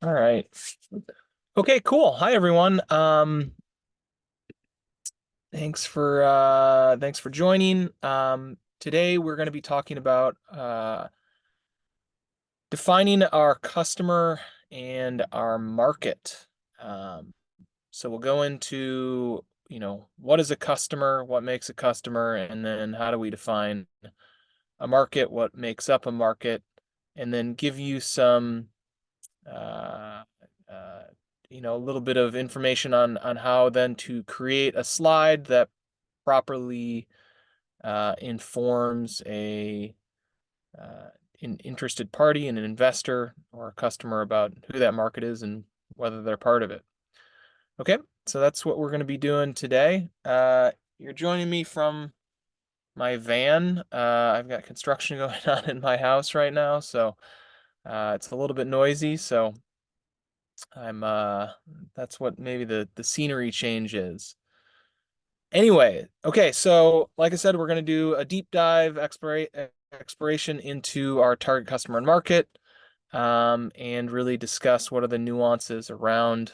All right. Okay, cool. Hi everyone. Thanks for joining. Today we're going to be talking about defining our customer and our market. Um, so we'll go into, what is a customer, what makes a customer, and then how do we define a market, what makes up a market, and then give you some uh, uh, a little bit of information on how then to create a slide that properly informs a uh, an interested party and an investor or a customer about who that market is and whether they're part of it. Okay, so that's what we're going to be doing today. You're joining me from my van. I've got construction going on in my house right now, so it's a little bit noisy. So I'm that's what maybe the scenery change is. Anyway, okay, so like I said, we're gonna do a deep dive exploration into our target customer and market, and really discuss what are the nuances around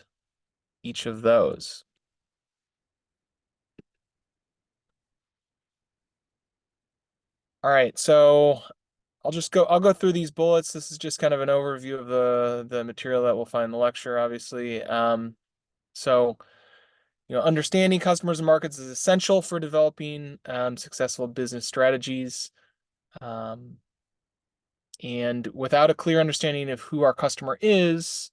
each of those. All right, so I'll go through these bullets. This is just kind of an overview of the material that we'll find in the lecture, obviously. So understanding customers and markets is essential for developing successful business strategies. Um, and without a clear understanding of who our customer is,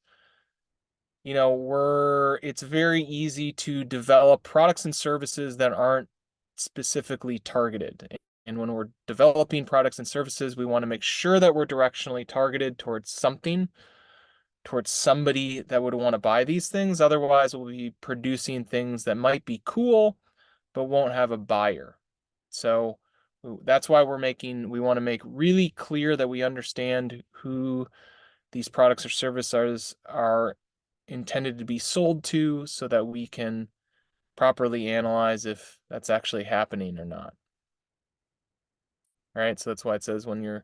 it's very easy to develop products and services that aren't specifically targeted. And when we're developing products and services, we want to make sure that we're directionally targeted towards something, towards somebody that would want to buy these things. Otherwise, we'll be producing things that might be cool, but won't have a buyer. So that's why we want to make really clear that we understand who these products or services are intended to be sold to so that we can properly analyze if that's actually happening or not. Right? So that's why it says when you're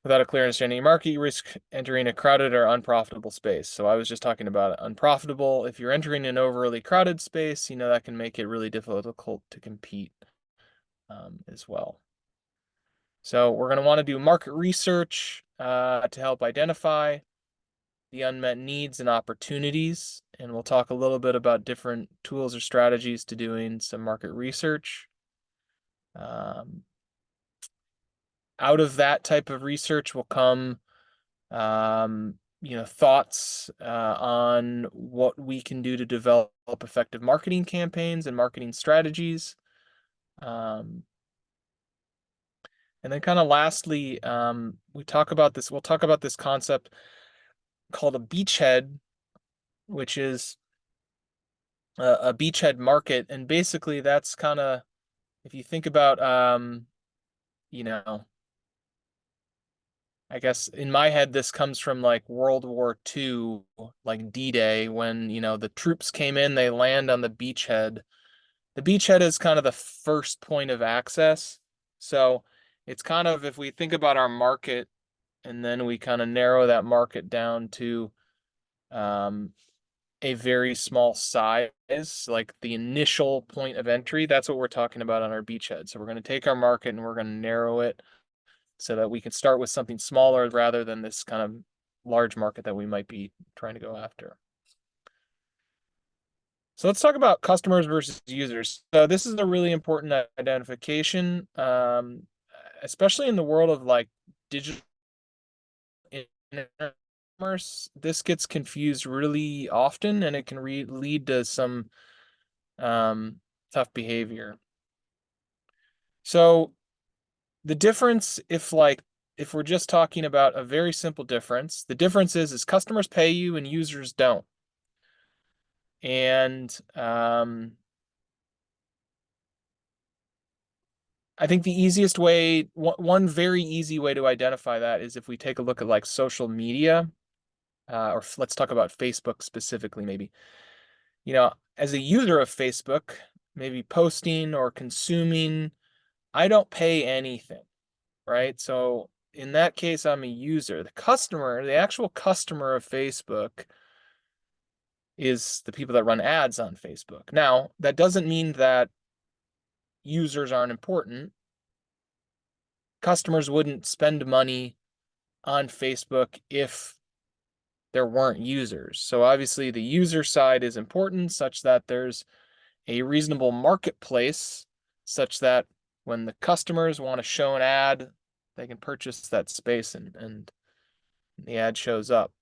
without a clear understanding of your market, you risk entering a crowded or unprofitable space. So I was just talking about unprofitable. If you're entering an overly crowded space, that can make it really difficult to compete as well. So we're going to want to do market research to help identify the unmet needs and opportunities. And we'll talk a little bit about different tools or strategies to doing some market research. Um, Out of that type of research will come, thoughts on what we can do to develop effective marketing campaigns and marketing strategies. Um, and then kind of lastly, we'll talk about this concept called a beachhead, which is a beachhead market. And basically that's kind of, if you think about, you know, I guess in my head, this comes from like World War II, like D-Day, when, the troops came in, they land on the beachhead. The beachhead is kind of the first point of access. So it's kind of, if we think about our market and then we kind of narrow that market down to um, a very small size, like the initial point of entry, that's what we're talking about on our beachhead. So we're going to take our market and we're going to narrow it so that we can start with something smaller rather than this kind of large market that we might be trying to go after. So let's talk about customers versus users. So this is a really important identification, especially in the world of like digital commerce. This gets confused really often, and it can lead to some tough behavior. So the difference, if we're just talking about a very simple difference, the difference is customers pay you and users don't. And I think the easiest way, one very easy way to identify that is if we take a look at like social media, or let's talk about Facebook specifically, maybe. As a user of Facebook, maybe posting or consuming, I don't pay anything, right? So in that case, I'm a user. The customer, the actual customer of Facebook is the people that run ads on Facebook. Now, that doesn't mean that users aren't important. Customers wouldn't spend money on Facebook if there weren't users. So obviously the user side is important, such that there's a reasonable marketplace, such that when the customers want to show an ad, they can purchase that space and the ad shows up.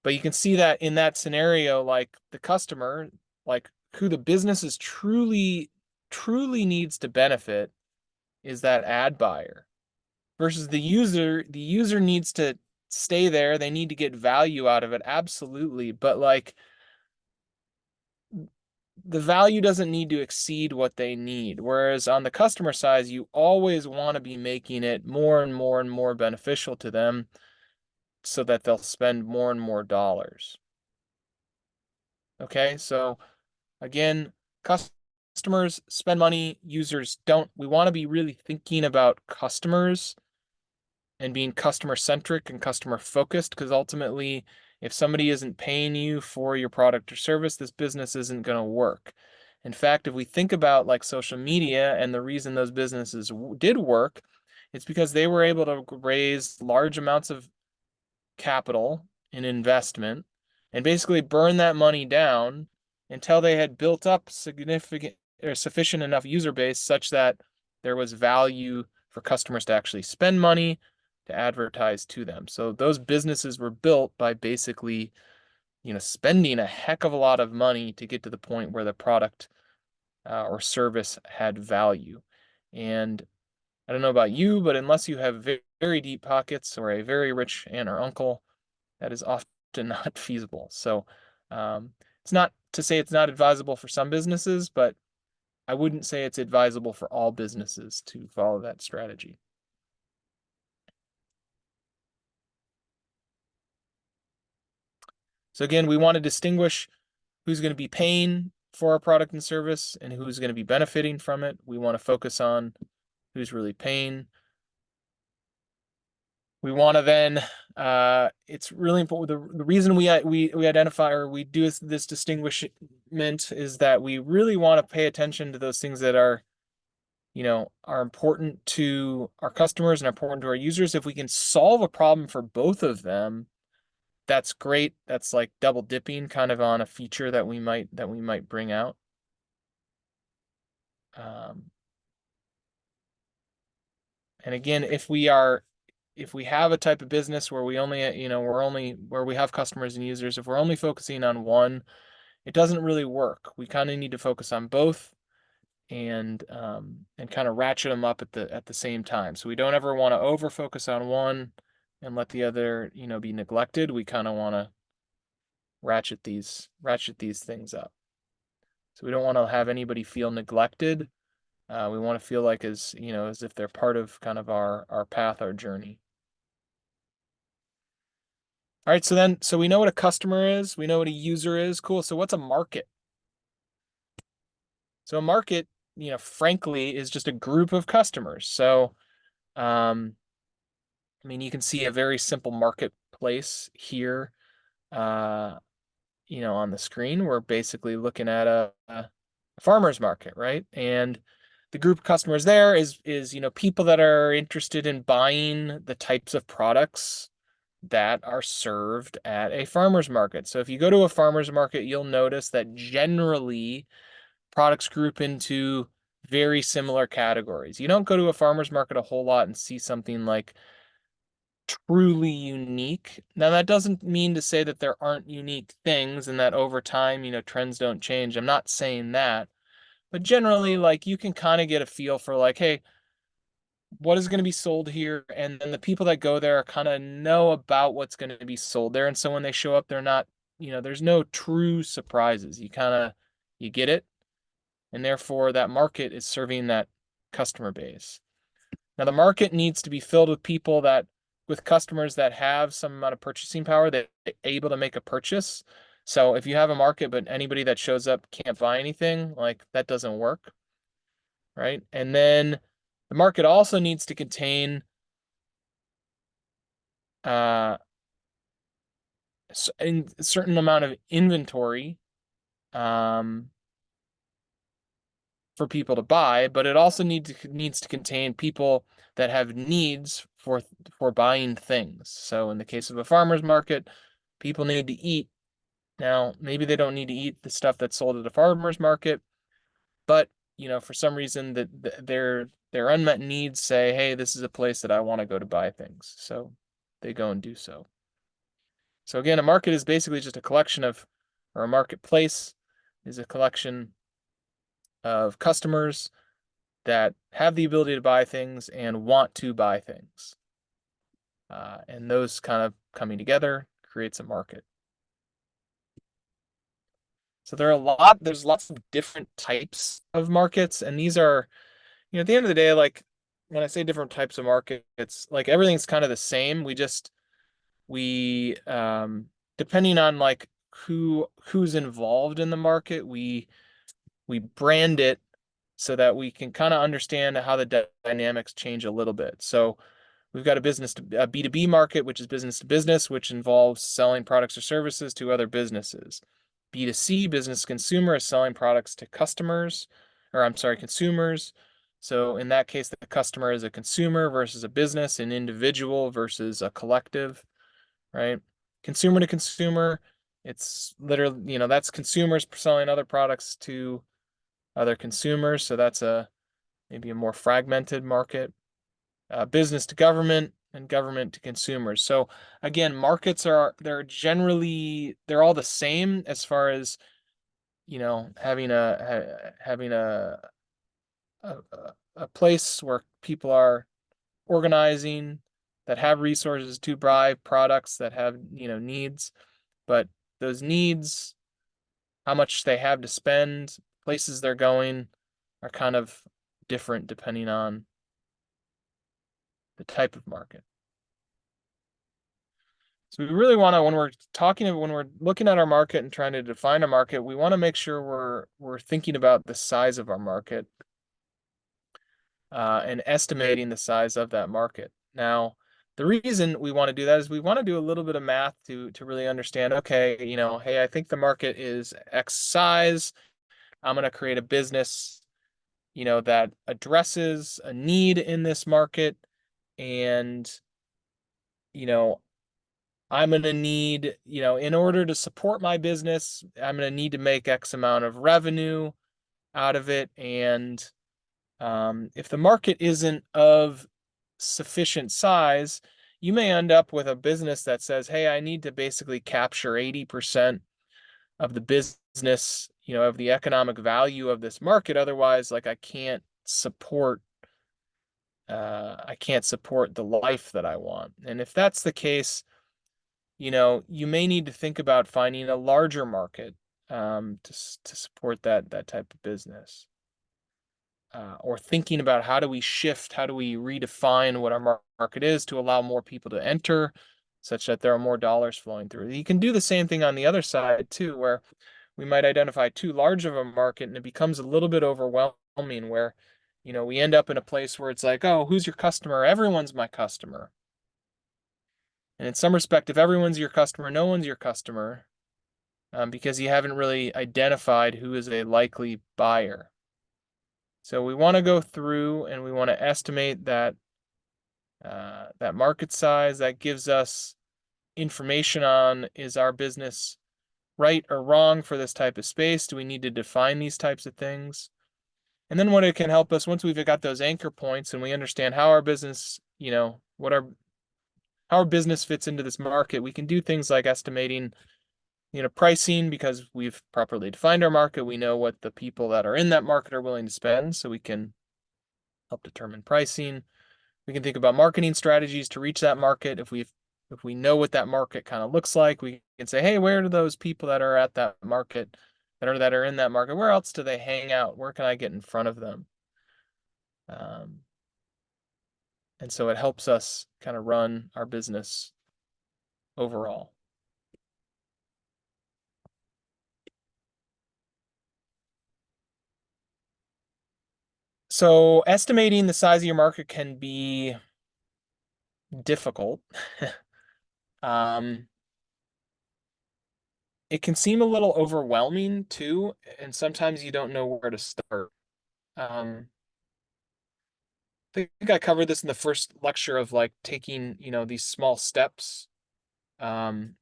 But you can see that in that scenario, like the customer, like who the business is truly needs to benefit is that ad buyer versus the user needs to stay there. They need to get value out of it. Absolutely. But like the value doesn't need to exceed what they need. Whereas on the customer side, you always want to be making it more and more and more beneficial to them so that they'll spend more and more dollars. Okay, so again, customers spend money, users don't. We want to be really thinking about customers and being customer centric and customer focused, because ultimately, if somebody isn't paying you for your product or service, this business isn't going to work. In fact, if we think about like social media and the reason those businesses did work, it's because they were able to raise large amounts of capital and investment and basically burn that money down until they had built up significant or sufficient enough user base such that there was value for customers to actually spend money to advertise to them. So those businesses were built by basically, spending a heck of a lot of money to get to the point where the product or service had value. And I don't know about you, but unless you have very deep pockets or a very rich aunt or uncle, that is often not feasible. So it's not to say it's not advisable for some businesses, but I wouldn't say it's advisable for all businesses to follow that strategy. So again, we want to distinguish who's going to be paying for our product and service and who's going to be benefiting from it. We want to focus on who's really paying. We want to then, it's really important. The reason we identify or we do this distinguishment is that we really want to pay attention to those things that are important to our customers and important to our users. If we can solve a problem for both of them, that's great. That's like double dipping kind of on a feature that we might bring out. And again, if we have a type of business where we only, where we have customers and users, if we're only focusing on one, it doesn't really work. We kind of need to focus on both and kind of ratchet them up at the same time. So we don't ever want to over focus on one and let the other, be neglected. We kind of want to ratchet these things up. So we don't want to have anybody feel neglected. We want to feel like as if they're part of kind of our path, our journey. All right, so we know what a customer is, we know what a user is. Cool. So what's a market? So a market, frankly, is just a group of customers. So, you can see a very simple marketplace here, on the screen. We're basically looking at a farmer's market, right? And the group of customers there is people that are interested in buying the types of products that are served at a farmer's market. So if you go to a farmer's market, you'll notice that generally products group into very similar categories. You don't go to a farmer's market a whole lot and see something like truly unique. Now, that doesn't mean to say that there aren't unique things and that over time, trends don't change. I'm not saying that. But generally, like you can kind of get a feel for like, hey, what is going to be sold here? And then the people that go there kind of know about what's going to be sold there. And so when they show up, they're not, there's no true surprises. You get it. And therefore that market is serving that customer base. Now the market needs to be filled with customers that have some amount of purchasing power, that are able to make a purchase. So if you have a market, but anybody that shows up can't buy anything, like that doesn't work, right? And then the market also needs to contain uh, in a certain amount of inventory um, for people to buy, but it also needs to contain people that have needs for buying things. So in the case of a farmer's market, people need to eat. Now, maybe they don't need to eat the stuff that's sold at a farmer's market, but for some reason their unmet needs say, hey, this is a place that I want to go to buy things. So they go and do so. So again, a market is basically just a collection of, or a marketplace is a collection of customers that have the ability to buy things and want to buy things. And those kind of coming together creates a market. So there's lots of different types of markets, and these are, at the end of the day, like when I say different types of markets, like everything's kind of the same. We depending on like who's involved in the market, we brand it so that we can kind of understand how the dynamics change a little bit. So we've got a B2B market, which is business to business, which involves selling products or services to other businesses. B2C, business to consumer, is selling products to customers, or I'm sorry, consumers. So in that case, the customer is a consumer versus a business, an individual versus a collective, right? Consumer to consumer, it's literally, that's consumers selling other products to other consumers. So that's maybe a more fragmented market. Business to government and government to consumers. So again, markets they're all the same as far as having a a place where people are organizing that have resources to buy products that have needs, but those needs, how much they have to spend, places they're going, are kind of different depending on the type of market. So we really want to, when we're looking at our market and trying to define a market, we want to make sure we're thinking about the size of our market and estimating the size of that market. Now, the reason we want to do that is we want to do a little bit of math to really understand, okay, hey, I think the market is X size. I'm going to create a business, that addresses a need in this market. And, you know, I'm going to need, in order to support my business, I'm going to need to make X amount of revenue out of it. And if the market isn't of sufficient size, you may end up with a business that says, hey, I need to basically capture 80% of the business, of the economic value of this market. Otherwise, like I can't support the life that I want. And if that's the case, you may need to think about finding a larger market to support that type of business. Or thinking about how do we redefine what our market is to allow more people to enter, such that there are more dollars flowing through. You can do the same thing on the other side too, where we might identify too large of a market and it becomes a little bit overwhelming, where we end up in a place where it's like, oh, who's your customer? Everyone's my customer. And in some respect, if everyone's your customer, no one's your customer, because you haven't really identified who is a likely buyer. So we want to go through and we want to estimate that market size. That gives us information on, is our business right or wrong for this type of space? Do we need to define these types of things? And then what it can help us, once we've got those anchor points and we understand how our business, how our business fits into this market, we can do things like estimating, pricing, because we've properly defined our market. We know what the people that are in that market are willing to spend, so we can help determine pricing. We can think about marketing strategies to reach that market. If we know what that market kind of looks like, we can say, hey, where do those people that are at that market, that are in that market, where else do they hang out? Where can I get in front of them? And so it helps us kind of run our business overall. So estimating the size of your market can be difficult. Um, it can seem a little overwhelming too, and sometimes you don't know where to start. I think I covered this in the first lecture of like taking, these small steps. Um,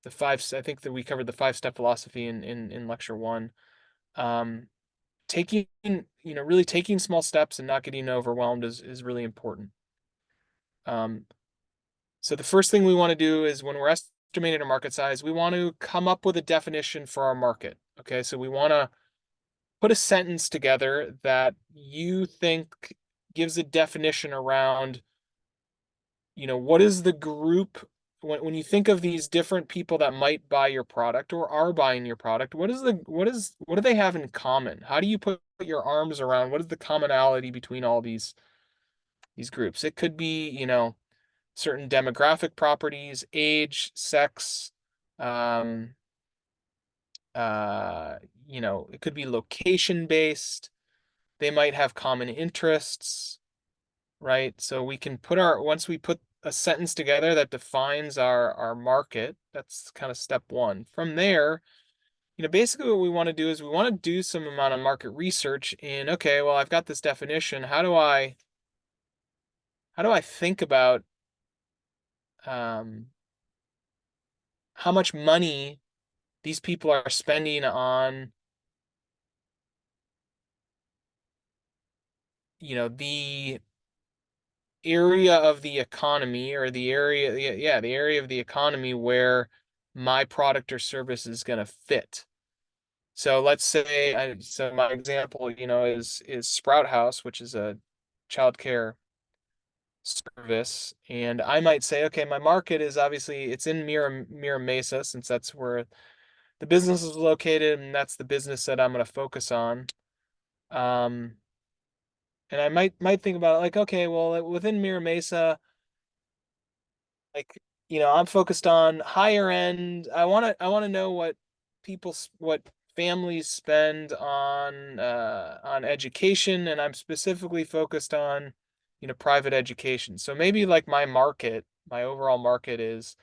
I think that we covered the 5-step philosophy in lecture one. Um, taking, really taking small steps and not getting overwhelmed is really important. Um, so the first thing we want to do is when we're estimating our market size, we want to come up with a definition for our market. Okay, so we want to put a sentence together that you think gives a definition around, what is the group when you think of these different people that might buy your product or are buying your product, what do they have in common? How do you put your arms around what is the commonality between all these groups? It could be, certain demographic properties, age, sex, um, uh, it could be location based. They might have common interests, right? So we can once we put a sentence together that defines our market, that's kind of step one. From there, basically what we want to do is we want to do some amount of market research in, okay, well, I've got this definition. How do I think about um, how much money these people are spending on, the area of the economy or the area, yeah, the area of the economy where my product or service is going to fit. So let's say, so my example, is Sprout House, which is a childcare service, and I might say, okay, my market is obviously it's in Mira Mesa, since that's where the business is located, and that's the business that I'm going to focus on. Um, and I might think about it like, okay, well, within Mira Mesa, like, I'm focused on higher end. I want to know what families spend on education, and I'm specifically focused on, private education. So maybe like my overall market is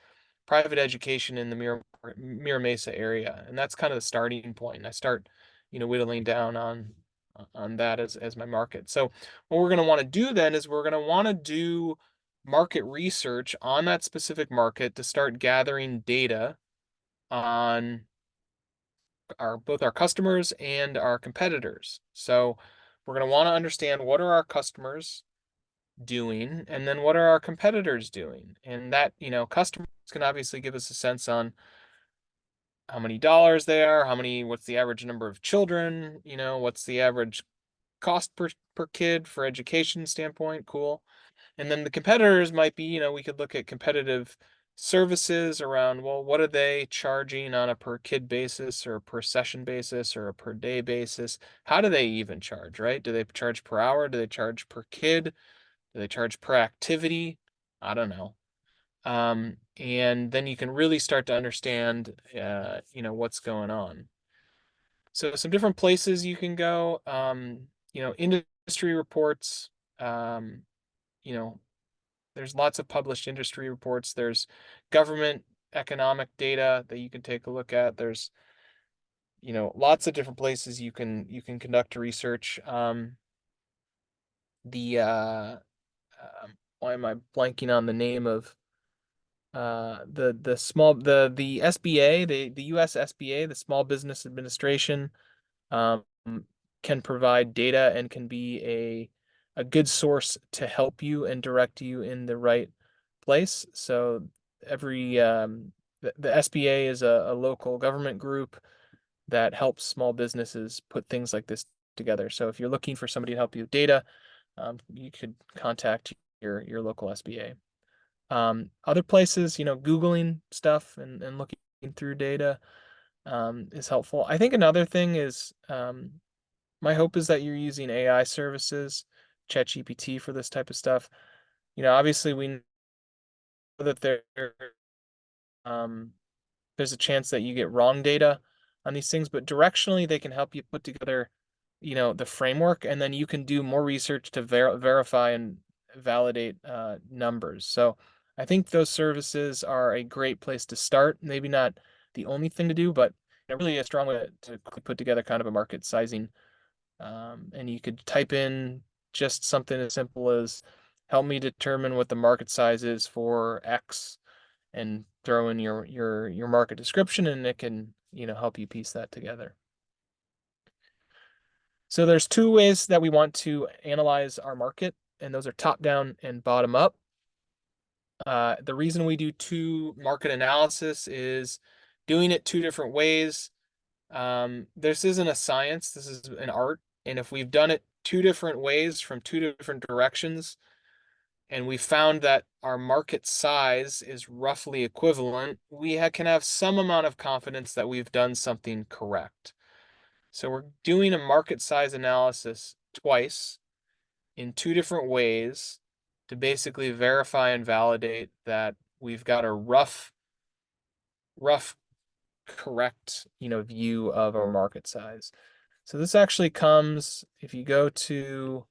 private education in the Mira Mesa area, and that's kind of the starting point. I start, whittling down on that as my market. So what we're going to want to do then is we're going to want to do market research on that specific market to start gathering data on both our customers and our competitors. So we're going to want to understand what are our customers doing, and then what are our competitors doing. And that, customers can obviously give us a sense on how many dollars they are, what's the average number of children, what's the average cost per kid for education standpoint. Cool. And then the competitors might be, we could look at competitive services around, well, what are they charging on a per kid basis or a per session basis or a per day basis? How do they even charge, right? Do they charge per hour? Do they charge per kid? Do they charge per activity? I don't know. And then you can really start to understand, what's going on. So some different places you can go, industry reports, you know, there's lots of published industry reports. There's government economic data that you can take a look at. There's, lots of different places you can conduct research. The why am I blanking on the name of the SBA, the US SBA, the Small Business Administration, um, can provide data and can be a good source to help you and direct you in the right place. So the SBA is a local government group that helps small businesses put things like this together. So if you're looking for somebody to help you with data, you could contact your local SBA. Other places, Googling stuff and looking through data is helpful. I think another thing is my hope is that you're using AI services, ChatGPT for this type of stuff. Obviously we know that um, there's a chance that you get wrong data on these things, but directionally they can help you put together, the framework, and then you can do more research to verify and validate numbers. So I think those services are a great place to start. Maybe not the only thing to do, but really a strong way to quickly put together kind of a market sizing. And you could type in just something as simple as help me determine what the market size is for X and throw in your market description, and it can, help you piece that together. So there's two ways that we want to analyze our market, and those are top down and bottom up. The reason we do two market analysis is doing it two different ways. This isn't a science, this is an art. And if we've done it two different ways from two different directions, and we found that our market size is roughly equivalent, we can have some amount of confidence that we've done something correct. So we're doing a market size analysis twice in two different ways to basically verify and validate that we've got a rough correct, view of our market size. So this actually comes, if you go to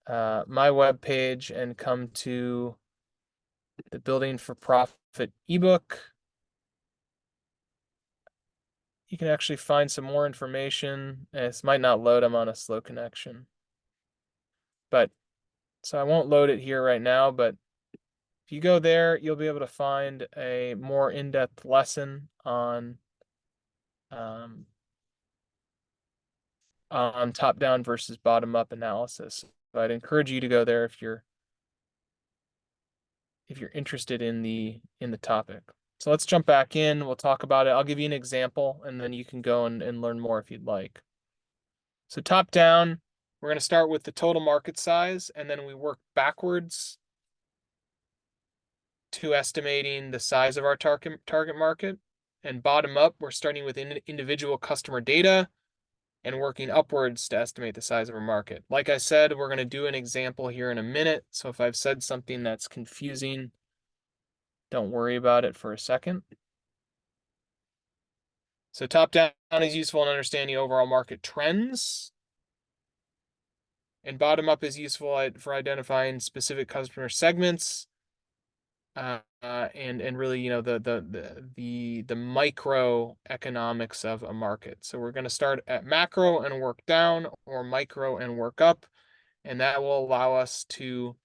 my webpage and come to the Building for Profit ebook, you can actually find some more information. This might not load, I'm on a slow connection. But so I won't load it here right now, but if you go there, you'll be able to find a more in-depth lesson on top-down versus bottom-up analysis. So I'd encourage you to go there if you're interested in the topic. So let's jump back in. We'll talk about it. I'll give you an example, and then you can go and learn more if you'd like. So top down, we're going to start with the total market size, and then we work backwards to estimating the size of our target market. And bottom up, we're starting with individual customer data and working upwards to estimate the size of our market. Like I said, we're going to do an example here in a minute. So if I've said something that's confusing, don't worry about it for a second. So top down is useful in understanding overall market trends. And bottom up is useful for identifying specific customer segments. And really, the microeconomics of a market. So we're going to start at macro and work down, or micro and work up, and that will allow us to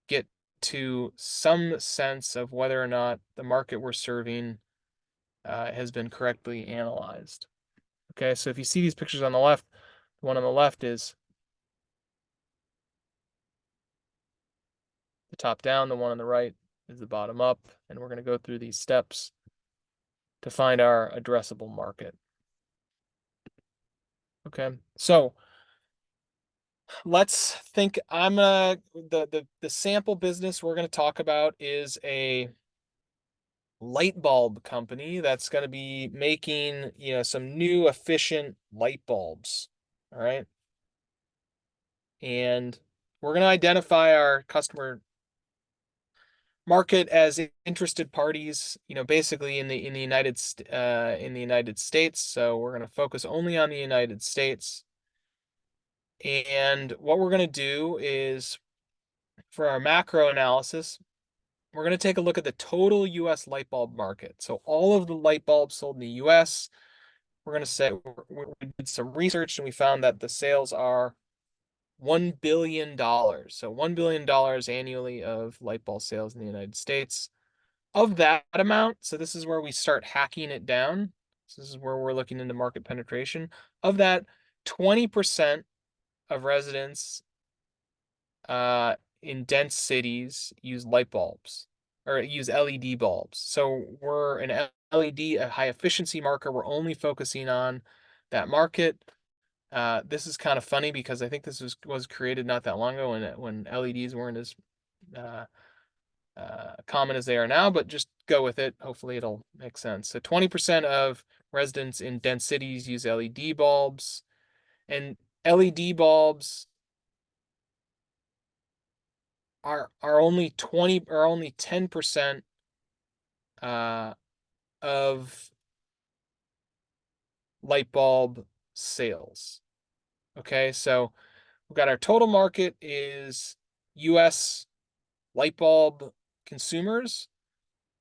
get to some sense of whether or not the market we're serving has been correctly analyzed. Okay, so if you see these pictures on the left, the one on the left is the top down, the one on the right is the bottom up, and we're going to go through these steps to find our addressable market. Okay, so let's think. The sample business we're going to talk about is a light bulb company that's going to be making, some new efficient light bulbs. All right, and we're going to identify our customer market as interested parties, basically in the United States. So we're going to focus only on the United States. And what we're going to do is, for our macro analysis, we're going to take a look at the total US light bulb market. So all of the light bulbs sold in the US, we're going to say we did some research and we found that the sales are $1 billion. So $1 billion annually of light bulb sales in the United States. Of that amount, so this is where we start hacking it down. So this is where we're looking into market penetration. Of that, 20% of residents in dense cities use light bulbs or use LED bulbs. So we're an LED, a high efficiency marker. We're only focusing on that market. This is kind of funny because I think this was created not that long ago when LEDs weren't as common as they are now, but just go with it. Hopefully it'll make sense. So 20% of residents in dense cities use LED bulbs, and LED bulbs are only 10% of light bulb sales. Okay, so we've got our total market is US light bulb consumers.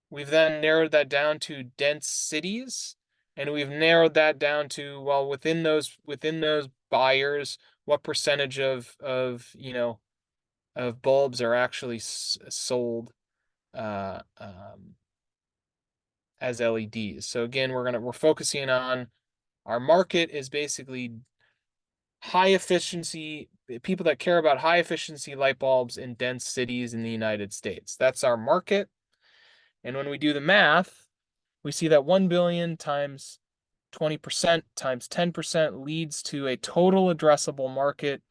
We've then narrowed that down to dense cities, and we've narrowed that down to, well, within those buyers, what percentage of bulbs are actually sold as LEDs. So again, we're focusing on our market is basically high efficiency people that care about high efficiency light bulbs in dense cities in the United States. That's our market. And when we do the math, we see that 1 billion times 20% times 10% leads to a total addressable market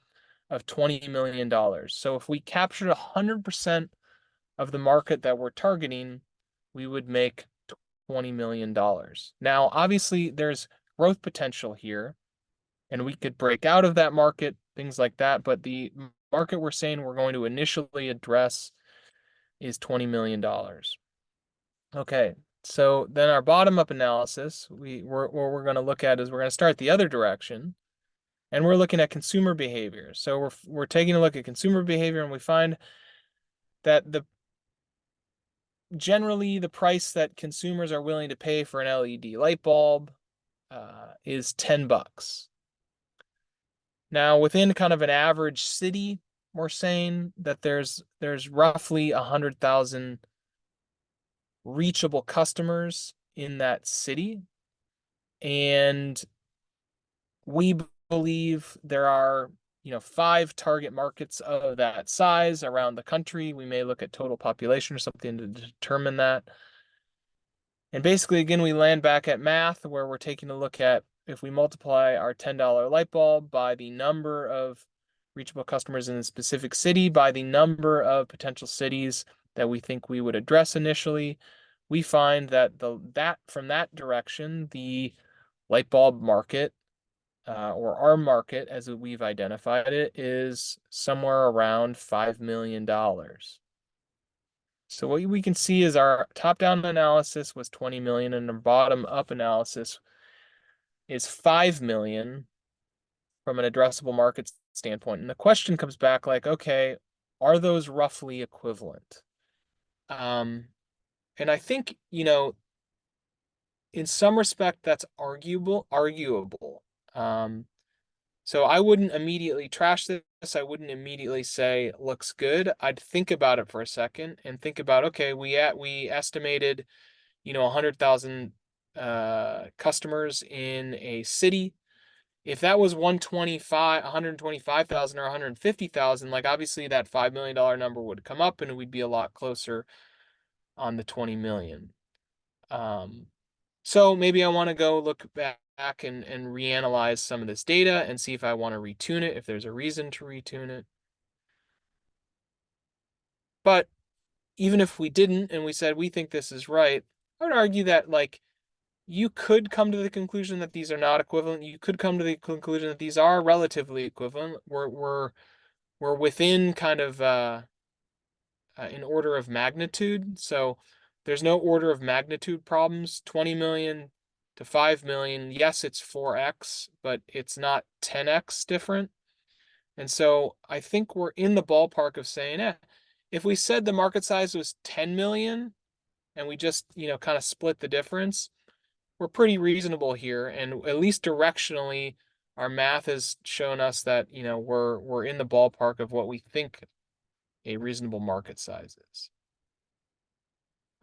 of $20 million. So if we captured 100% of the market that we're targeting, we would make $20 million. Now, obviously, there's growth potential here, and we could break out of that market, things like that. But the market we're saying we're going to initially address is $20 million. Okay, so then our bottom-up analysis, what we're going to look at is we're going to start the other direction, and we're looking at consumer behavior. So we're taking a look at consumer behavior, and we find that generally the price that consumers are willing to pay for an LED light bulb is $10. Now, within kind of an average city, we're saying that there's roughly 100,000 reachable customers in that city, and we believe there are 5 target markets of that size around the country. We may look at total population or something to determine that. And basically, again, we land back at math where we're taking a look at if we multiply our $10 light bulb by the number of reachable customers in a specific city by the number of potential cities that we think we would address initially, we find that from that direction, the light bulb market or our market, as we've identified it, is somewhere around $5 million. So what we can see is our top-down analysis was 20 million and our bottom-up analysis is 5 million from an addressable market standpoint. And the question comes back like, okay, are those roughly equivalent? And I think, in some respect that's arguable. So I wouldn't immediately trash this. I wouldn't immediately say looks good. I'd think about it for a second and think about, okay, we estimated, 100,000 customers in a city. If that was 125,000 or 150,000, like obviously that $5 million number would come up and we'd be a lot closer on the 20 million. So maybe I want to go look back and reanalyze some of this data and see if I want to retune it, if there's a reason to retune it. But even if we didn't and we said we think this is right, I would argue that like you could come to the conclusion that these are not equivalent. You could come to the conclusion that these are relatively equivalent. We're within kind of in order of magnitude. So there's no order of magnitude problems. 20 million to 5 million. Yes, it's 4x, but it's not 10x different. And so I think we're in the ballpark of saying, if we said the market size was 10 million and we just, kind of split the difference, we're pretty reasonable here. And at least directionally, our math has shown us that, we're in the ballpark of what we think a reasonable market size is.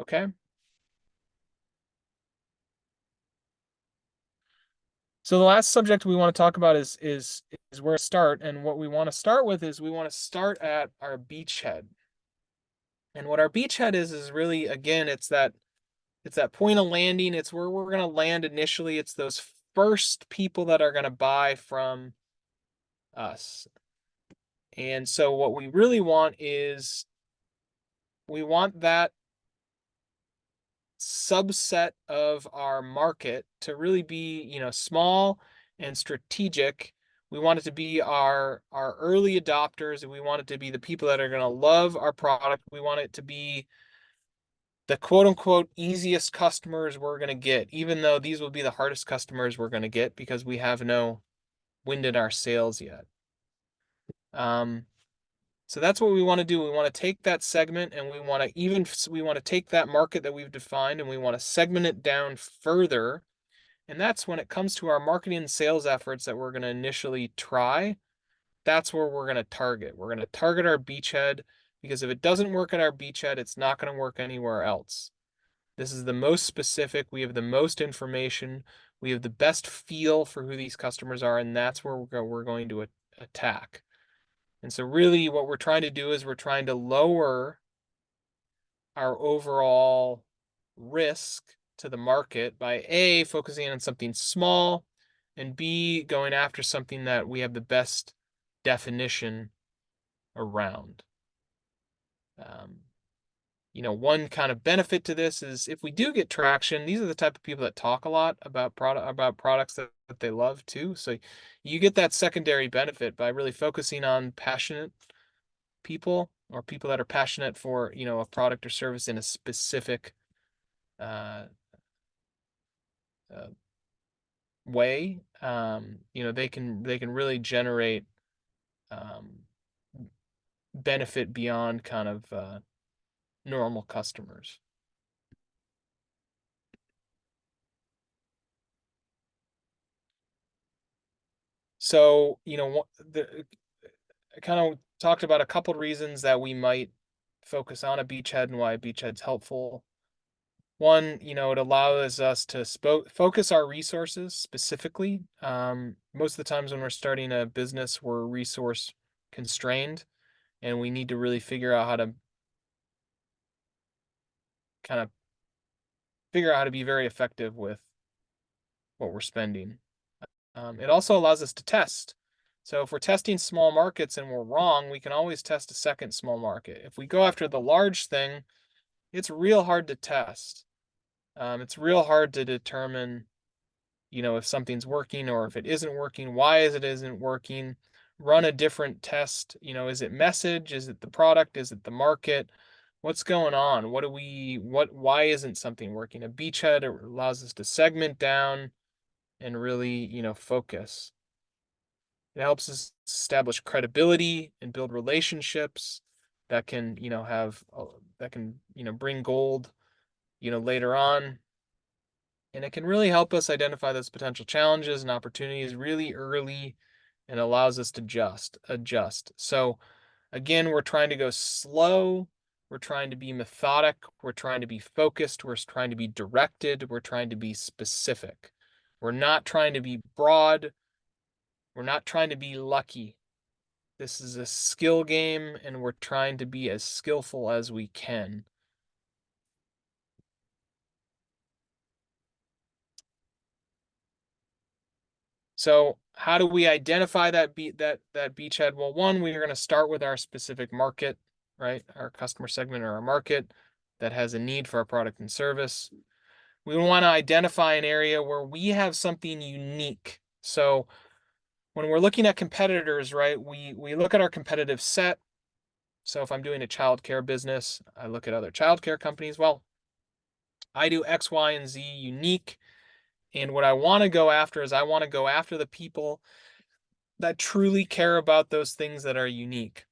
Okay. So the last subject we want to talk about is where to start. And what we want to start with is we want to start at our beachhead. And what our beachhead is really, again, it's that point of landing. It's where we're going to land initially. It's those first people that are going to buy from us. And so what we really want is we want that subset of our market to really be, small and strategic. We want it to be our early adopters, and we want it to be the people that are going to love our product. We want it to be the quote unquote easiest customers we're going to get, even though these will be the hardest customers we're going to get because we have no wind in our sails yet. So that's what we want to do. We want to take that segment and we want to take that market that we've defined and we want to segment it down further. And that's when it comes to our marketing and sales efforts that we're going to initially try. That's where we're going to target. We're going to target our beachhead because if it doesn't work at our beachhead, it's not going to work anywhere else. This is the most specific. We have the most information. We have the best feel for who these customers are, and that's where we're going to attack. And so really what we're trying to do is we're trying to lower our overall risk to the market by A, focusing on something small, and B, going after something that we have the best definition around. One kind of benefit to this is if we do get traction, these are the type of people that talk a lot about products that they love too. So you get that secondary benefit by really focusing on passionate people or people that are passionate for, a product or service in a specific uh, uh, way. They can really generate um, benefit beyond kind of normal customers. So, I kind of talked about a couple reasons that we might focus on a beachhead and why a beachhead's helpful. One, it allows us to focus our resources specifically. Most of the times when we're starting a business, we're resource constrained, and we need to really kind of figure out how to be very effective with what we're spending. It also allows us to test. So if we're testing small markets and we're wrong, we can always test a second small market. If we go after the large thing, it's real hard to test. It's real hard to determine, if something's working or if it isn't working, why is it isn't working, run a different test. Is it message? Is it the product? Is it the market? What's going on? Why isn't something working? A beachhead allows us to segment down and really, focus. It helps us establish credibility and build relationships that can, bring gold, later on. And it can really help us identify those potential challenges and opportunities really early and allows us to adjust. So again, we're trying to go slow. We're trying to be methodic. We're trying to be focused. We're trying to be directed. We're trying to be specific. We're not trying to be broad. We're not trying to be lucky. This is a skill game, and we're trying to be as skillful as we can. So how do we identify that beachhead? Well, one, we are going to start with our specific market, right? Our customer segment or our market that has a need for our product and service. We want to identify an area where we have something unique. So when we're looking at competitors, right, we look at our competitive set. So if I'm doing a childcare business, I look at other childcare companies. Well, I do X, Y, and Z unique. And what I want to go after is I want to go after the people that truly care about those things that are unique.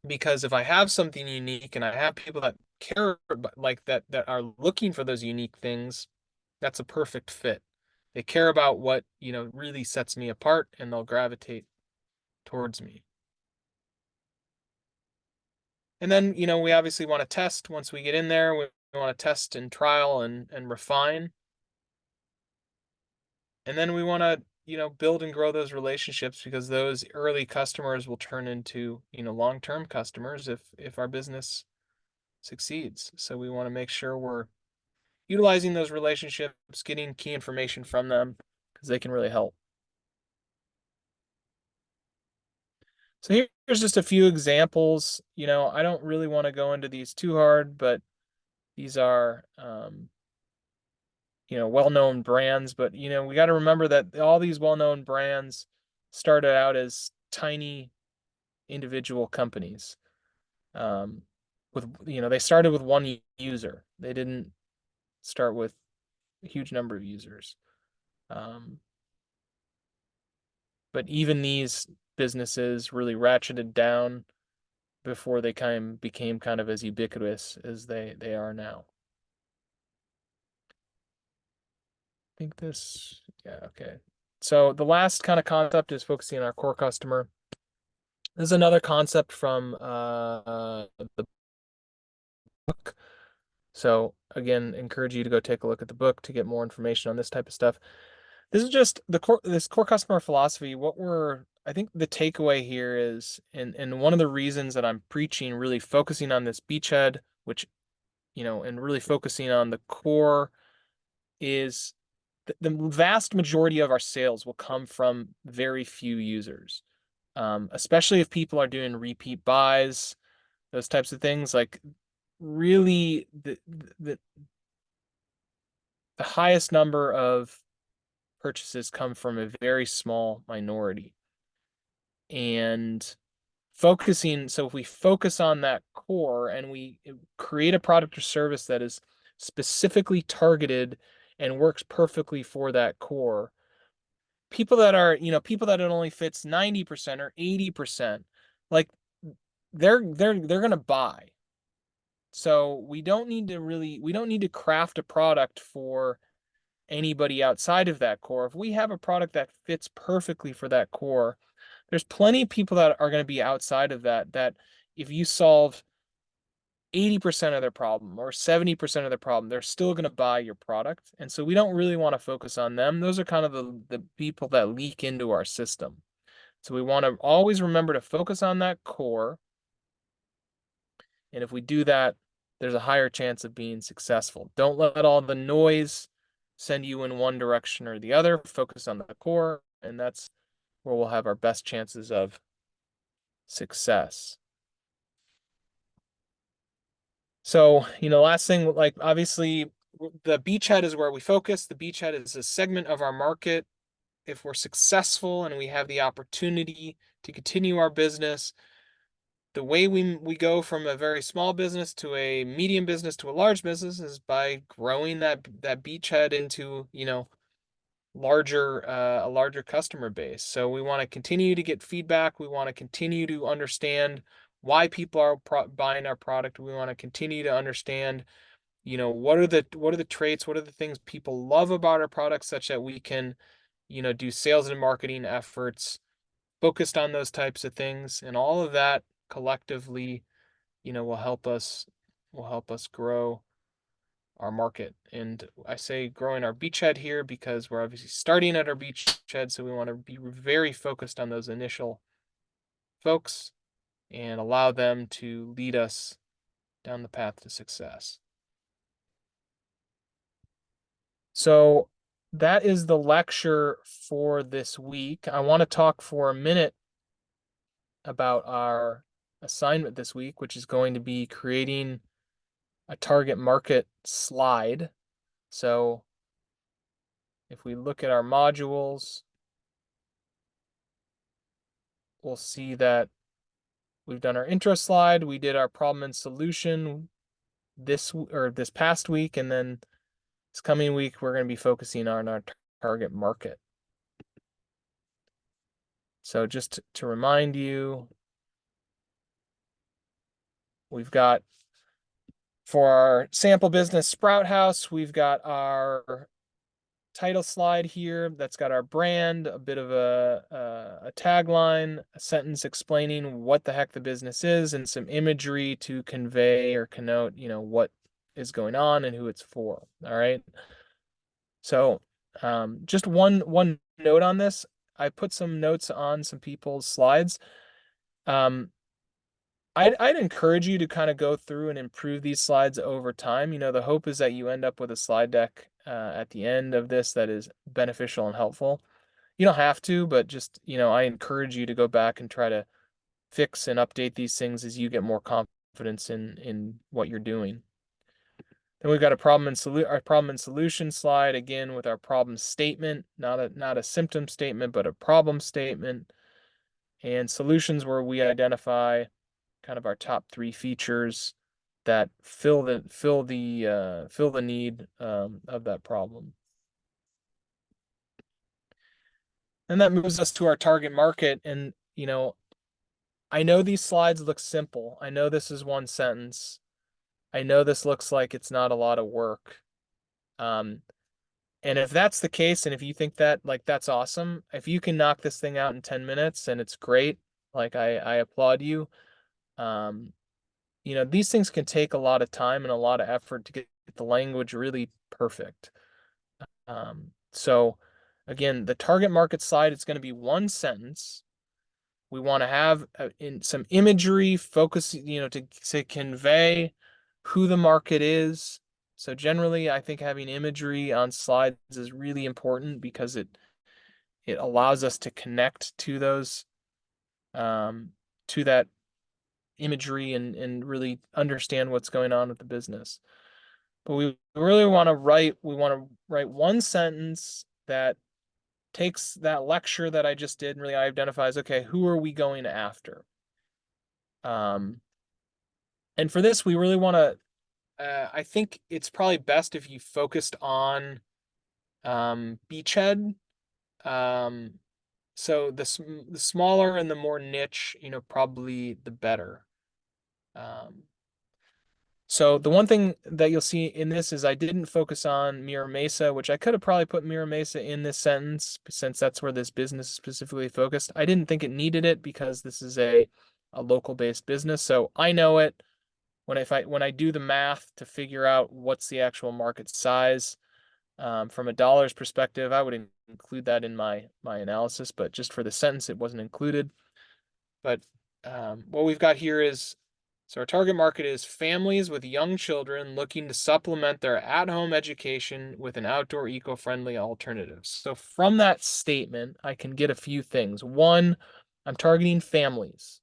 Because if I have something unique and I have people that care like that are looking for those unique things, that's a perfect fit. They care about what, really sets me apart and they'll gravitate towards me. And then, we obviously want to test once we get in there. We want to test and trial and refine. And then we want to, build and grow those relationships because those early customers will turn into, long-term customers if our business succeeds. So we want to make sure we're utilizing those relationships, getting key information from them because they can really help. So here's just a few examples. I don't really want to go into these too hard, but these are, well-known brands. But, we got to remember that all these well-known brands started out as tiny individual companies. They started with one user. They didn't start with a huge number of users. But even these businesses really ratcheted down before they became kind of as ubiquitous as they are now. I think this, yeah, okay. So the last kind of concept is focusing on our core customer. This is another concept from the book. So again, encourage you to go take a look at the book to get more information on this type of stuff. This is just this core customer philosophy. I think the takeaway here is, and one of the reasons that I'm preaching, really focusing on this beachhead, which, and really focusing on the core, is the vast majority of our sales will come from very few users. Especially if people are doing repeat buys, those types of things. Like really the highest number of purchases come from a very small minority. And so if we focus on that core and we create a product or service that is specifically targeted and works perfectly for that core, people that it only fits 90% or 80%, like they're gonna buy. So we don't need to craft a product for anybody outside of that core. If we have a product that fits perfectly for that core, there's plenty of people that are going to be outside of that if you solve 80% of their problem or 70% of their problem, they're still going to buy your product. And so we don't really want to focus on them. Those are kind of the people that leak into our system. So we want to always remember to focus on that core. And if we do that, there's a higher chance of being successful. Don't let all the noise send you in one direction or the other. Focus on the core, and that's where we'll have our best chances of success. So, last thing, like obviously the beachhead is where we focus. The beachhead is a segment of our market. If we're successful and we have the opportunity to continue our business, the way we go from a very small business to a medium business to a large business is by growing that beachhead into, a larger customer base. So we want to continue to get feedback. We want to continue to understand why people are buying our product. We want to continue to understand, what are the traits, what are the things people love about our product, such that we can, do sales and marketing efforts focused on those types of things. And all of that collectively, will help us grow our market. And I say growing our beachhead here because we're obviously starting at our beachhead, so we want to be very focused on those initial folks and allow them to lead us down the path to success. So that is the lecture for this week. I want to talk for a minute about our assignment this week, which is going to be creating a target market slide. So if we look at our modules, we'll see that we've done our intro slide, we did our problem and solution this past week, and then this coming week we're going to be focusing on our target market. So just to remind you, we've got, for our sample business Sprout House, we've got our title slide here that's got our brand, a bit of a tagline, a sentence explaining what the heck the business is, and some imagery to convey or connote, what is going on and who it's for. All right. So just one note on this. I put some notes on some people's slides. I'd encourage you to kind of go through and improve these slides over time. The hope is that you end up with a slide deck at the end of this that is beneficial and helpful. You don't have to, but just, I encourage you to go back and try to fix and update these things as you get more confidence in what you're doing. Then we've got our problem and solution slide, again with our problem statement, not a symptom statement, but a problem statement, and solutions where we identify kind of our top 3 features that fill the need of that problem. And that moves us to our target market. And you know, I know these slides look simple. I know this is one sentence. I know this looks like it's not a lot of work. Um, and if that's the case, and if you think that, like, that's awesome. If you can knock this thing out in 10 minutes and it's great, like, I applaud you. Um, these things can take a lot of time and a lot of effort to get the language really perfect. So again, the target market slide, it's going to be one sentence. We want to have in some imagery focus, to convey who the market is. So generally, I think having imagery on slides is really important because it allows us to connect to those to that imagery and really understand what's going on with the business. But we really want to write one sentence that takes that lecture that I just did and really identifies, okay, who are we going after? And for this, we really want to, I think it's probably best if you focused on beachhead. Um, so the smaller and the more niche, probably the better. Um, So the one thing that you'll see in this is I didn't focus on Mira Mesa, which I could have probably put Mira Mesa in this sentence since that's where this business is specifically focused. I didn't think it needed it because this is a local based business. So I know it when I do the math to figure out what's the actual market size. From a dollars perspective, I would include that in my analysis, but just for the sentence, it wasn't included. But what we've got here is, so our target market is families with young children looking to supplement their at-home education with an outdoor eco-friendly alternative. So from that statement, I can get a few things. One, I'm targeting families.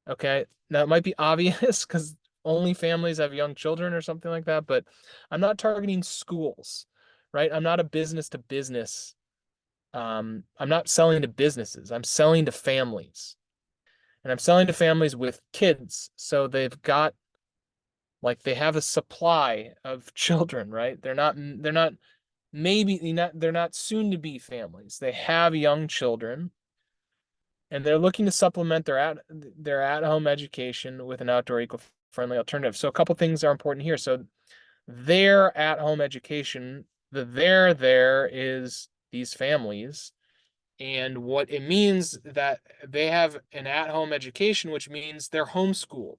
Okay, now it might be obvious because only families have young children or something like that, but I'm not targeting schools, right? I'm not a business to business. I'm not selling to businesses. I'm selling to families. And I'm selling to families with kids. So they have a supply of children, right? They're not soon to be families. They have young children and they're looking to supplement their at-home education with an outdoor eco-friendly alternative. So a couple things are important here. So their at-home education, there is these families. And what it means that they have an at-home education, which means they're homeschooled,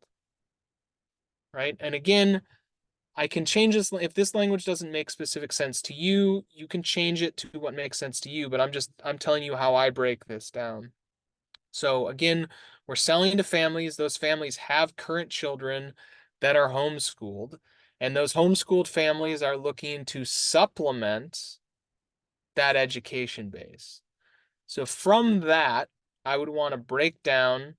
right? And again, I can change this. If this language doesn't make specific sense to you, you can change it to what makes sense to you. But I'm telling you how I break this down. So again, we're selling to families. Those families have current children that are homeschooled. And those homeschooled families are looking to supplement that education base. So from that, I would want to break down.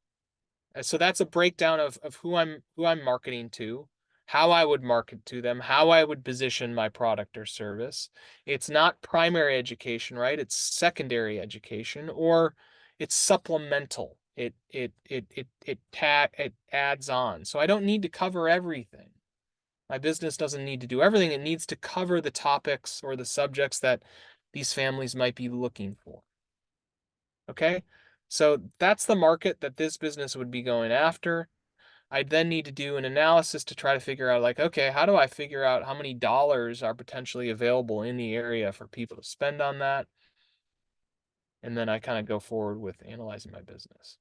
So that's a breakdown of who I'm marketing to, how I would market to them, how I would position my product or service. It's not primary education, right? It's secondary education, or it's supplemental. It adds on. So I don't need to cover everything. My business doesn't need to do everything. It needs to cover the topics or the subjects that these families might be looking for. Okay, so that's the market that this business would be going after. I then need to do an analysis to try to figure out, like, okay, how do I figure out how many dollars are potentially available in the area for people to spend on that? And then I kind of go forward with analyzing my business.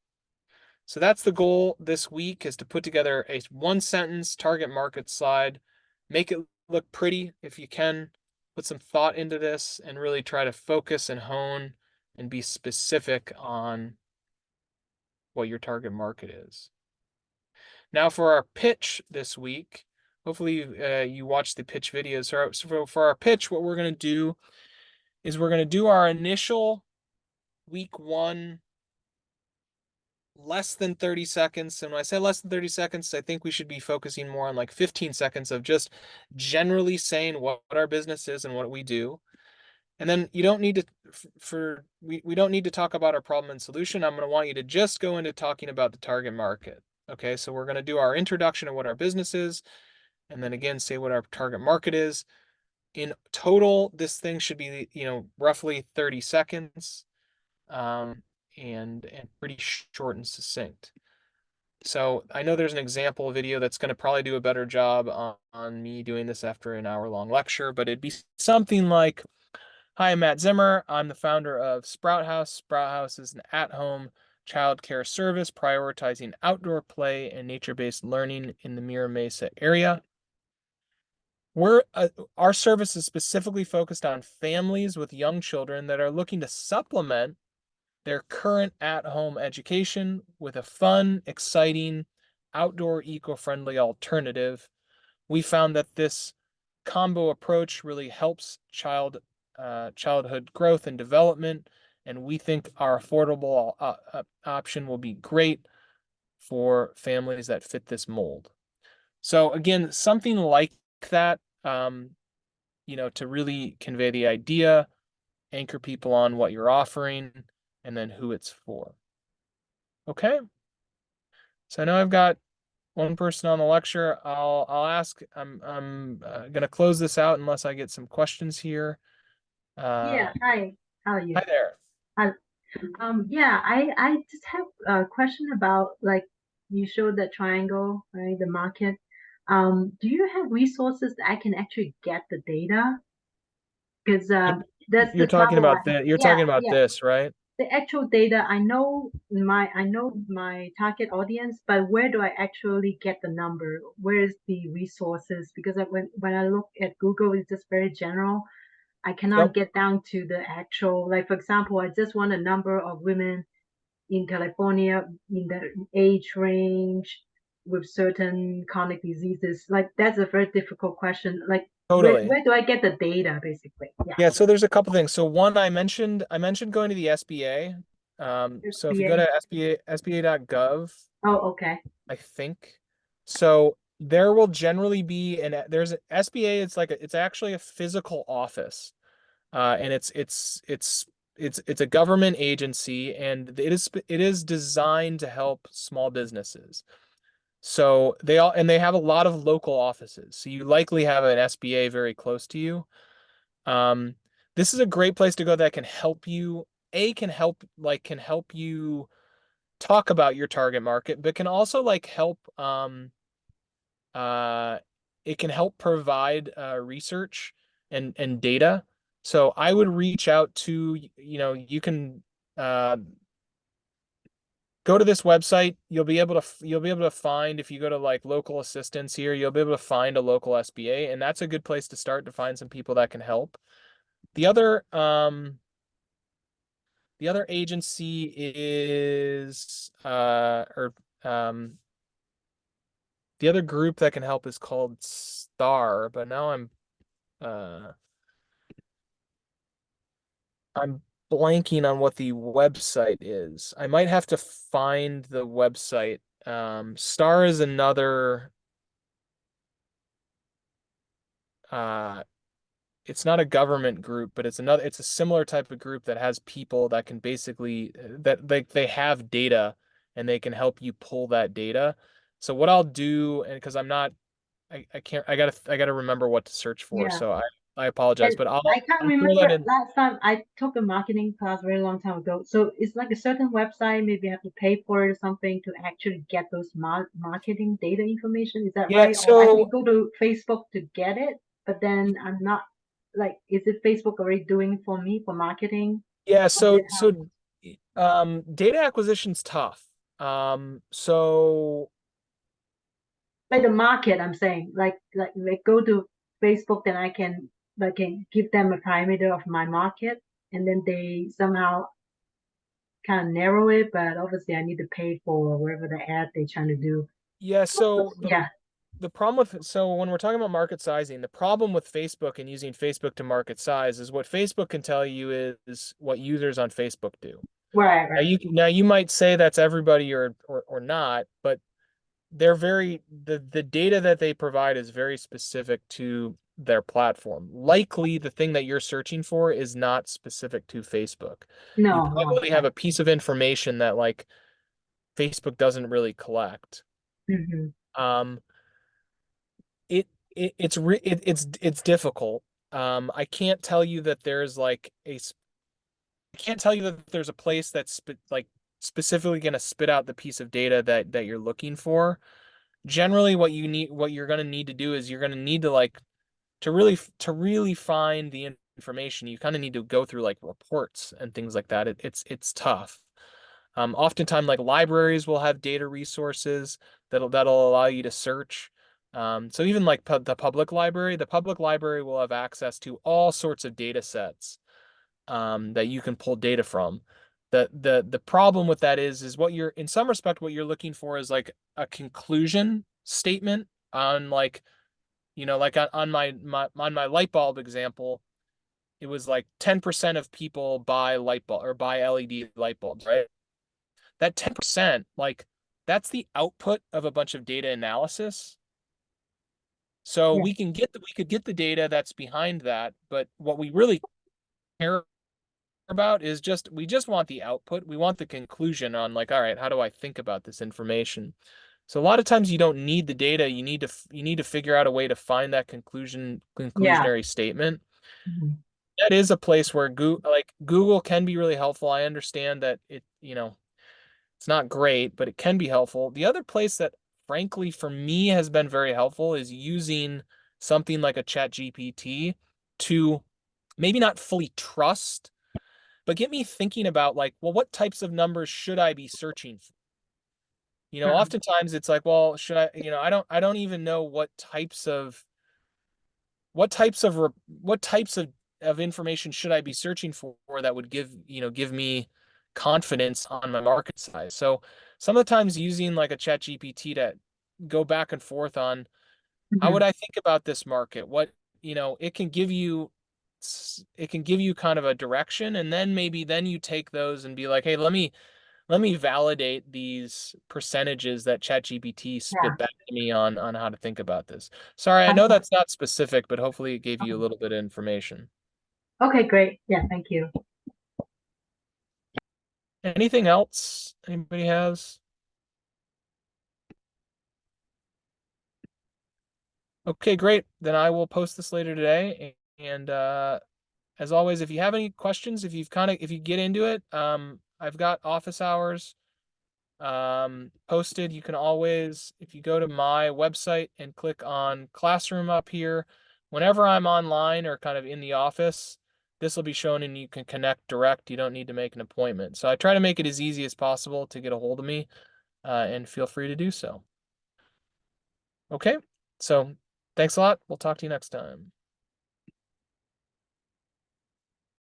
So that's the goal this week, is to put together a one sentence target market slide, make it look pretty if you can, put some thought into this and really try to focus and hone and be specific on what your target market is. Now for our pitch this week, hopefully you watched the pitch videos. So for our pitch, what we're going to do is we're going to do our initial week one less than 30 seconds. And when I say less than 30 seconds, I think we should be focusing more on like 15 seconds of just generally saying what our business is and what we do. And then you don't need to, we don't need to talk about our problem and solution. I'm going to want you to just go into talking about the target market. Okay, so we're going to do our introduction of what our business is, and then again, say what our target market is. In total, this thing should be, roughly 30 seconds. and pretty short and succinct. So I know there's an example video that's going to probably do a better job on me doing this after an hour-long lecture, but it'd be something like, hi, I'm Matt Zimmer. I'm the founder of Sprout House. Sprout House is an at-home child care service prioritizing outdoor play and nature-based learning in the Mira Mesa area. Our service is specifically focused on families with young children that are looking to supplement their current at-home education with a fun, exciting, outdoor, eco-friendly alternative. We found that this combo approach really helps childhood growth and development, and we think our affordable option will be great for families that fit this mold. So again, something like that, to really convey the idea, anchor people on what you're offering, and then who it's for. Okay. So I know I've got one person on the lecture. I'll ask. I'm gonna close this out unless I get some questions here. Yeah, hi. How are you? Hi there. Hi. Yeah, I just have a question about like you showed the triangle, right? The market. Do you have resources that I can actually get the data? Because that's You're the talking trouble I about have. that. You're Yeah, talking about yeah. this, right? The actual data, I know my target audience, but where do I actually get the number? Where's the resources? Because when I look at Google, it's just very general. I cannot Yep. get down to the actual, like, for example, I just want a number of women in California in the age range with certain chronic diseases. Like, that's a very difficult question. Like, Totally. where do I get the data, basically? Yeah. Yeah, so there's a couple things. So one, I mentioned going to the SBA. So if you go SBA. to sba.gov, Oh, okay. I think. So there will generally be there's an SBA, it's actually a physical office. And it's a government agency, and it is designed to help small businesses. So they have a lot of local offices. So you likely have an SBA very close to you. Um, this is a great place to go that can help you, can help you talk about your target market, but can also help uh it can help provide research and data. So I would reach out to, you can uh go to this website. You'll be able to find, if you go to local assistance here, you'll be able to find a local SBA, and that's a good place to start to find some people that can help. The other the other agency is or the other group that can help is called STAR, but now uh I'm blanking on what the website is. I might have to find the website. STAR is another uh it's not a government group, but it's a similar type of group that has people that can basically that they have data, and they can help you pull that data. So what I'll do, and because I can't, I gotta remember what to search for. Yeah. So I apologize, And but I can't I'll throw that remember in. last time I took a marketing class very long time ago. So it's like a certain website, maybe I have to pay for it or something to actually get those marketing data information. Is that Yeah, right? Or I can so go to Facebook to get it, but then I'm not like, is it Facebook already doing for me for marketing? yeah, Or is so it how? so data acquisition's tough. So Like the market, I'm saying, like go to Facebook, then I can give them a parameter of my market, and then they somehow kind of narrow it, but obviously I need to pay for whatever the ad they're trying to do. yeah, so Yeah, the problem with so when we're talking about market sizing, the problem with Facebook and using Facebook to market size is what Facebook can tell you is what users on Facebook do. right, Now right. you might say that's everybody or not, but the data that they provide is very specific to their platform. Likely the thing that you're searching for is not specific to Facebook. You No, no, probably have right. a piece of information that Facebook doesn't really collect. Hmm. Um, it it's difficult. I can't tell you that there's like a can't tell you that there's a place that's like specifically going to spit out the piece of data that you're looking for. Generally, what you're going to need to do is you're going to need to like to really find the information. You kind of need to go through like reports and things like that. It's tough. Oftentimes, like libraries will have data resources that'll allow you to search. So even like the public library will have access to all sorts of data sets that you can pull data from. The problem with that is what you're in some respect what you're looking for is like a conclusion statement on like like on my light bulb example, it was like 10% of people buy light bulb or buy LED light bulbs, right? That 10%, like that's the output of a bunch of data analysis. So Yeah. we could get the data that's behind that, but what we really care about is just we just want the output. We want the conclusion on like, all right, how do I think about this information? So a lot of times you don't need the data. You need to figure out a way to find that Yeah. conclusionary statement. Mhm. That is a place where Google can be really helpful. I understand that it's not great, but it can be helpful. The other place that frankly for me has been very helpful is using something like a chat GPT to maybe not fully trust, but get me thinking about like, well, what types of numbers should I be searching for? Oftentimes it's like, well, should I, I don't even know what types of information should I be searching for that would give me confidence on my market size. So some of the times using like a chat GPT to go back and forth on how Mhm. would I think about this market? It can give you kind of a direction, and then maybe then you take those and be like, hey, let me validate these percentages that ChatGPT Yeah. spit back to me on how to think about this. Sorry, I know Okay. that's not specific, but hopefully it gave you a little bit of information. Okay, great. Yeah, thank you. Anything else anybody has? Okay, great. Then I will post this later today. And as always, if you have any questions, if you get into it, I've got office hours posted. You can always, if you go to my website and click on classroom up here, whenever I'm online or kind of in the office, this will be shown and you can connect direct. You don't need to make an appointment. So I try to make it as easy as possible to get a hold of me, and feel free to do so. Okay, so thanks a lot. We'll talk to you next time.